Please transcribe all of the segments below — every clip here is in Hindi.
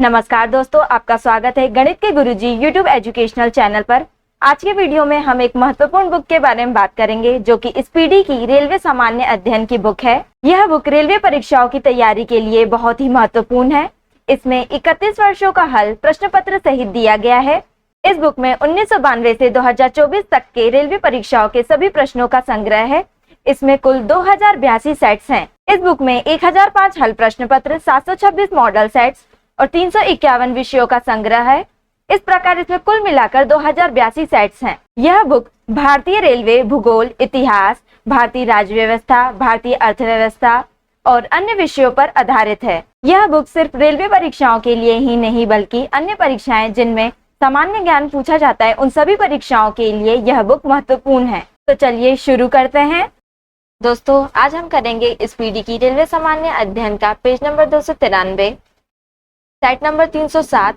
नमस्कार दोस्तों, आपका स्वागत है गणित के गुरुजी यूट्यूब एजुकेशनल चैनल पर। आज के वीडियो में हम एक महत्वपूर्ण बुक के बारे में बात करेंगे जो कि स्पीडी की रेलवे सामान्य अध्ययन की बुक है। यह बुक रेलवे परीक्षाओं की तैयारी के लिए बहुत ही महत्वपूर्ण है। इसमें 31 वर्षों का हल प्रश्न पत्र सहित दिया गया है। इस बुक में 1992 से 2024 तक के रेलवे परीक्षाओं के सभी प्रश्नों का संग्रह है। इसमें कुल 2082 सेट्स हैं। इस बुक में 1005 हल प्रश्न पत्र, 726 मॉडल सेट्स और 351 विषयों का संग्रह है। इस प्रकार इसमें कुल मिलाकर 2082 सेट्स हैं। यह बुक भारतीय रेलवे, भूगोल, इतिहास, भारतीय राज्य व्यवस्था, भारतीय अर्थव्यवस्था और अन्य विषयों पर आधारित है। यह बुक सिर्फ रेलवे परीक्षाओं के लिए ही नहीं बल्कि अन्य परीक्षाएं जिनमें सामान्य ज्ञान पूछा जाता है उन सभी परीक्षाओं के लिए यह बुक महत्वपूर्ण है। तो चलिए शुरू करते हैं। दोस्तों, आज हम करेंगे स्पीडी की रेलवे सामान्य अध्ययन का page number 293, set number 307।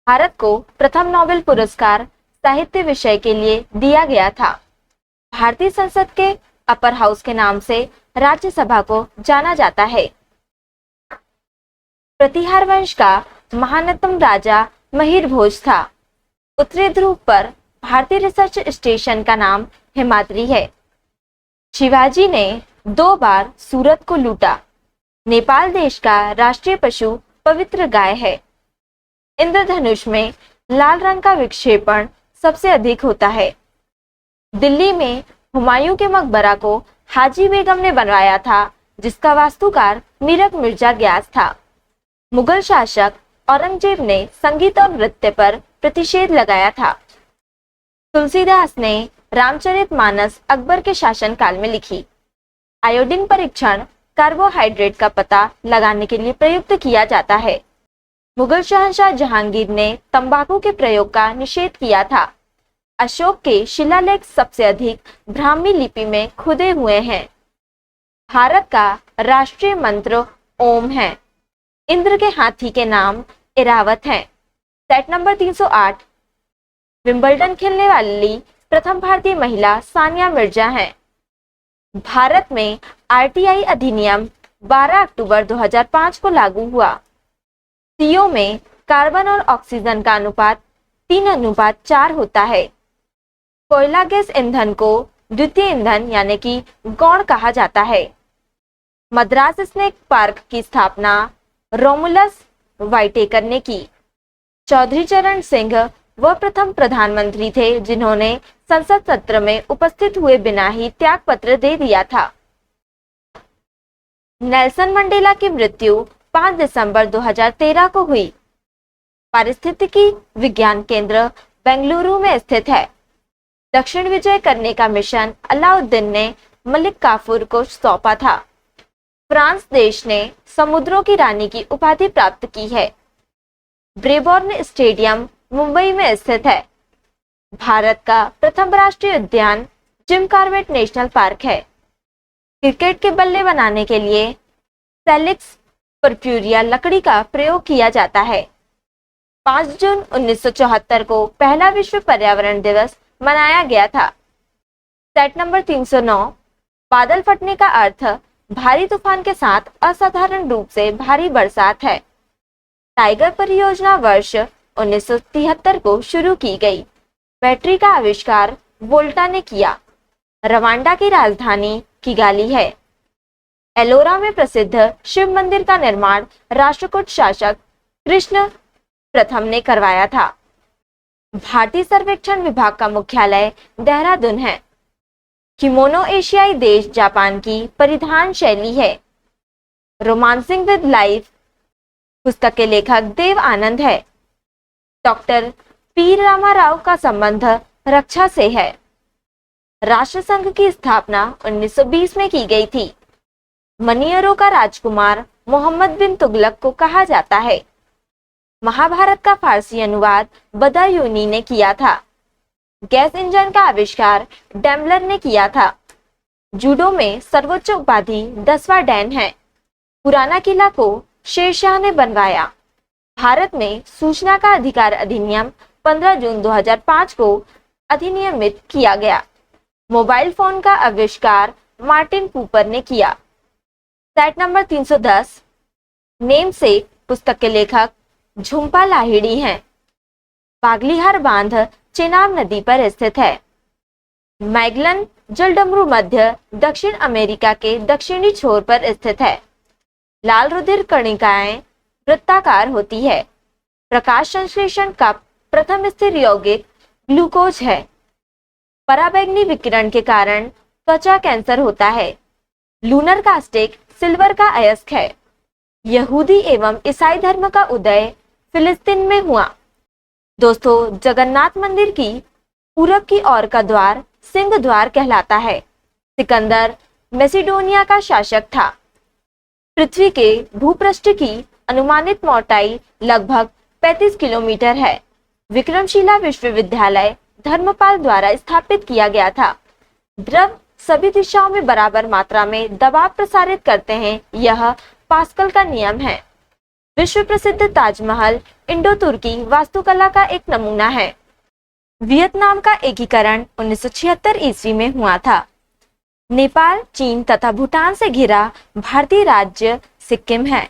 Bharat को प्रथम नोबेल पुरस्कार साहित्य विषय के लिए दिया गया था। भारतीय संसद के अपर हाउस के नाम से राज्यसभा को जाना जाता है। प्रतिहार वंश का महानतम राजा महिर भोज था। उत्तरी ध्रुव पर भारतीय रिसर्च स्टेशन का नाम हिमाद्री है। शिवाजी ने 2 बार सूरत को लूटा। नेपाल देश का राष्ट्रीय पशु पवित्र गाय है। इंद्रधनुष में लाल रंग का विक्षेपण सबसे अधिक होता है। दिल्ली में हुमायूं के मकबरा को हाजी बेगम ने बनवाया था, जिसका वास्तुकार मीरक मिर्जा ग्यास था। मुगल शासक औरंगजेब ने संगीत और नृत्य पर प्रतिषेध लगाया था। तुलसीदास ने रामचरितमानस अकबर के शासनकाल में लिखी। आयोडीन परीक्षण कार्बोहाइड्रेट का पता लगाने के लिए प्रयुक्त किया जाता है। मुगल शहंशाह जहांगीर ने तंबाकू के प्रयोग का निषेध किया था। अशोक के शिलालेख सबसे अधिक ब्राह्मी लिपि में खुदे हुए हैं। भारत का राष्ट्रीय मंत्र ओम है। इंद्र के हाथी के नाम इरावत हैं। Set number 308। विंबलडन खेलने वाली प्रथम भारतीय महिला सानिया मिर्जा हैं। भारत में आरटीआई अधिनियम 12 अक्टूबर 2005 को लागू हुआ। CO में कार्बन और ऑक्सीजन का अनुपात 3:4 होता है। कोयला गैस ईंधन को द्वितीय ईंधन यानी कि गौण कहा जाता है। मद्रास स्नेक पार्क की स्थापना रोमुलस व्हाइटेकर ने की। चौधरी चरण सिंह वह प्रथम प्रधानमंत्री थे जिन्होंने संसद सत्र में उपस्थित हुए बिना ही त्याग पत्र दे दिया था। नेल्सन मंडेला की मृत्यु 5 दिसंबर 2013 को हुई। पारिस्थितिकी विज्ञान केंद्र बेंगलुरु में स्थित है। दक्षिण विजय करने का मिशन अलाउद्दीन ने मलिक काफूर को सौंपा था। फ्रांस देश ने समुद्रों की रानी की उपाधि प्राप्त की है। ब्रेबॉर्न स्टेडियम मुंबई में स्थित है। भारत का प्रथम राष्ट्रीय उद्यान जिम कॉर्बेट नेशनल पार्क है। क्रिकेट के बल्ले बनाने के लिए सेलिक्स परप्यूरिया लकड़ी का प्रयोग किया जाता है। 5 जून 1974 को पहला विश्व पर्यावरण दिवस मनाया गया था। Set number 309। बादल फटने का अर्थ भारी तूफान के साथ असाधारण रूप से भारी बरसात है। टाइगर परियोजना वर्ष 1973 को शुरू की गई। बैटरी का आविष्कार वोल्टा ने किया। रवांडा की राजधानी किगाली है। एलोरा में प्रसिद्ध शिव मंदिर का निर्माण राष्ट्रकूट शासक कृष्ण प्रथम ने करवाया था। भारतीय सर्वेक्षण विभाग का मुख्यालय देहरादून है। किमोनो एशियाई देश जापान की परिधान शैली है। रोमांसिंग विद लाइफ पुस्तक के लेखक देव आनंद है। डॉक्टर पी रामाराव का संबंध रक्षा से है। राष्ट्रसंघ की स्थापना 1920 में की गई थी। मनियरों का राजकुमार मोहम्मद बिन तुगलक को कहा जाता है। महाभारत का फारसी अनुवाद बदायूनी ने किया था। गैस इंजन का आविष्कार डेमलर ने किया था। जूडो में सर्वोच्च उपाधि 10वां डैन है। पुराना किला को शेरशाह ने बनवाया। भारत में सूचना का अधिकार अधिनियम 15 जून 2005 को अधिनियमित किया गया। मोबाइल फोन का आविष्कार मार्टिन कूपर ने किया। Set number 310। नेम से पुस्तक के लेखक झुम्पा लाहिड़ी हैं। बागलीहार बांध चेनाब नदी पर स्थित है। मैगलन जलडमरू मध्य दक्षिण अमेरिका के दक्षिणी छोर पर स्थित है। लाल रुधिर कणिकाएं वृत्ताकार होती है। प्रकाश संश्लेषण का प्रथम स्थिर यौगिक ग्लूकोज है। पराबैंगनी विकिरण के कारण त्वचा कैंसर होता है। लूनर कास्टिक सिल्वर का अयस्क है। यहूदी एवं ईसाई धर्म का उदय फिलिस्तीन में हुआ। दोस्तों, जगन्नाथ मंदिर की पूरब की ओर का द्वार सिंह द्वार कहलाता है। सिकंदर मैसिडोनिया का शासक था। पृथ्वी के भूपृष्ठ की अनुमानित मोटाई लगभग 35 किलोमीटर है। विक्रमशिला विश्वविद्यालय धर्मपाल द्वारा स्थापित किया गया था। द्रव सभी दिशाओं में बराबर मात्रा में दबाव प्रसारित करते हैं, यह पास्कल का नियम है। विश्व प्रसिद्ध ताजमहल इंडो तुर्की वास्तुकला का एक नमूना है। वियतनाम का एकीकरण 1976 ईस्वी में हुआ था। नेपाल, चीन तथा भूटान से घिरा भारतीय राज्य सिक्किम है।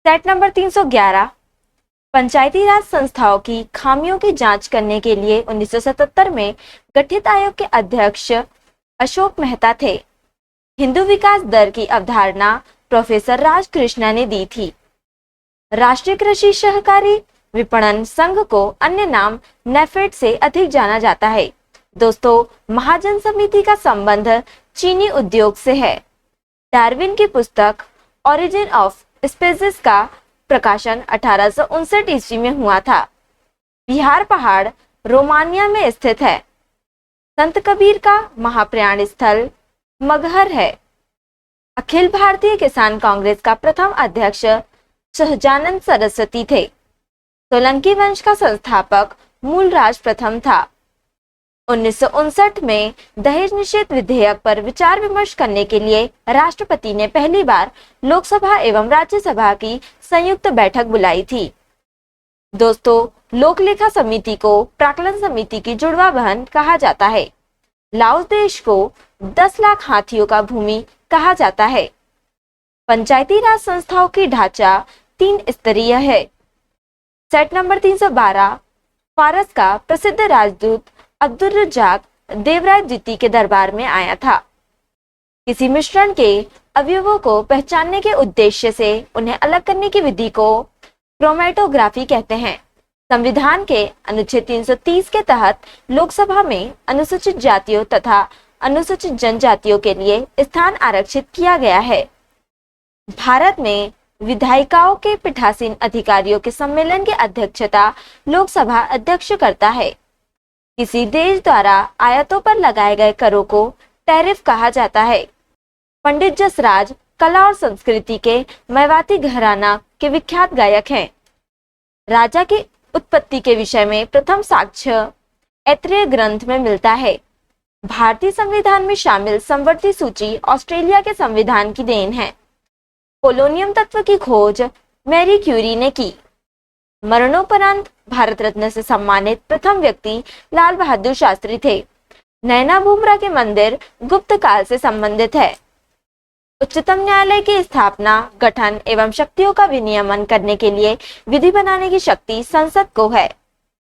सेट नंबर 311, पंचायती राज संस्थाओं की खामियों की जांच करने के लिए 1977 में गठित आयोग के अध्यक्ष अशोक मेहता थे। हिंदू विकास दर की अवधारणा प्रोफेसर राजकृष्णा ने दी थी। राष्ट्रीय कृषि सहकारी विपणन संघ को अन्य नाम नेफेड से अधिक जाना जाता है। दोस्तों, महाजन समिति का संबंध चीनी उद्योग से है। डार्विन की पुस्तक ओरिजिन ऑफ स्पीसीज का प्रकाशन 1859 ईस्वी में हुआ था। बिहार पहाड़ रोमानिया में स्थित है। संत कबीर का महाप्रयाण स्थल मगहर है। अखिल भारतीय किसान कांग्रेस का प्रथम अध्यक्ष सहजानंद सरस्वती थे। सोलंकी वंश का संस्थापक मूलराज प्रथम था। 1959 में दहेज निषेध विधेयक पर विचार विमर्श करने के लिए राष्ट्रपति ने पहली बार लोकसभा एवं राज्यसभा की संयुक्त बैठक बुलाई थी। दोस्तों, लोक लेखा समिति को प्राक्कलन समिति की जुड़वा बहन कहा जाता है। लाओस देश को 10 लाख हाथियों का भूमि कहा जाता है। पंचायती राज संस्थाओं की ढांचा 3 स्तरीय है। सेट नंबर 312, फारस का प्रसिद्ध राजदूत अब्दुल रज्जाक देवराय द्वितीय के दरबार में आया था। किसी मिश्रण के अवयवों को पहचानने के उद्देश्य से उन्हें अलग करने की विधि को क्रोमैटोग्राफी कहते हैं। संविधान के अनुच्छेद 330 के तहत लोकसभा में अनुसूचित जातियों तथा अनुसूचित जनजातियों के लिए स्थान आरक्षित किया गया है। भारत में विधायिकाओं के पीठासीन अधिकारियों के सम्मेलन की अध्यक्षता लोकसभा अध्यक्ष करता है। किसी देश द्वारा आयातों पर लगाए गए करों को टैरिफ कहा जाता है। पंडित जसराज कला और संस्कृति के मेवाती घराना के विख्यात गायक हैं। राजा की उत्पत्ति के विषय में प्रथम साक्ष्य ऐत्रेय ग्रंथ में मिलता है। भारतीय संविधान में शामिल समवर्ती सूची ऑस्ट्रेलिया के संविधान की देन है। पोलोनियम तत्व की खोज मैरी क्यूरी ने की। मरणोपरांत भारत रत्न से सम्मानित प्रथम व्यक्ति लाल बहादुर शास्त्री थे। नैना भूमरा के मंदिर गुप्त काल से संबंधित है। उच्चतम न्यायालय की स्थापना, गठन एवं शक्तियों का विनियमन करने के लिए विधि बनाने की शक्ति संसद को है।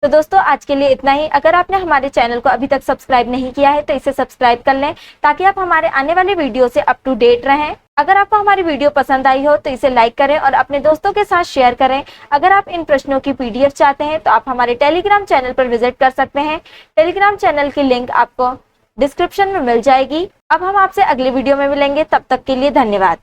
तो दोस्तों, आज के लिए इतना ही। अगर आपने हमारे चैनल को अभी तक सब्सक्राइब नहीं किया है तो इसे सब्सक्राइब कर लें ताकि आप हमारे आने वाले वीडियो से अप टू डेट रहें। अगर आपको हमारी वीडियो पसंद आई हो तो इसे लाइक करें और अपने दोस्तों के साथ शेयर करें। अगर आप इन प्रश्नों की PDF चाहते हैं तो आप हमारे टेलीग्राम चैनल पर विजिट कर सकते हैं। टेलीग्राम चैनल की लिंक आपको डिस्क्रिप्शन में मिल जाएगी। अब हम आपसे अगले वीडियो में मिलेंगे, तब तक के लिए धन्यवाद।